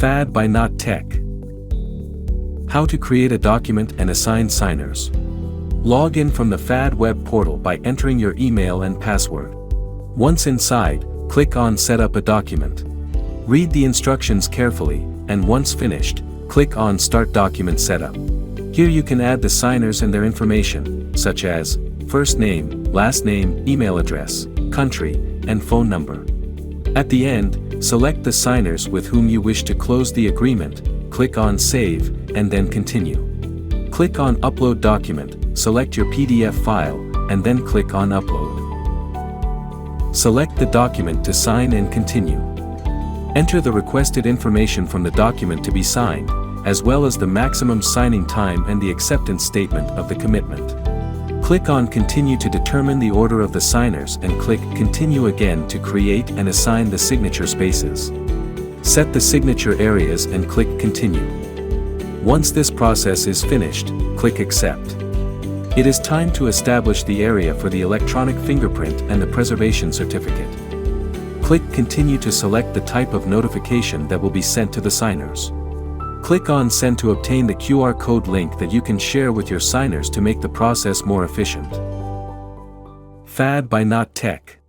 FAD by Not Tech. How to create a document and assign signers. Log in from the FAD web portal by entering your email and password. Once inside, click on Set up a document. Read the instructions carefully, and once finished, click on Start Document Setup. Here you can add the signers and their information, such as first name, last name, email address, country, and phone number. At the end, select the signers with whom you wish to close the agreement, click on Save, and then Continue. Click on Upload Document, select your PDF file, and then click on Upload. Select the document to sign and continue. Enter the requested information from the document to be signed, as well as the maximum signing time and the acceptance statement of the commitment. Click on Continue to determine the order of the signers and click Continue again to create and assign the signature spaces. Set the signature areas and click Continue. Once this process is finished, click Accept. It is time to establish the area for the electronic fingerprint and the preservation certificate. Click Continue to select the type of notification that will be sent to the signers. Click on Send to obtain the QR code link that you can share with your signers to make the process more efficient. FAD by Not Tech.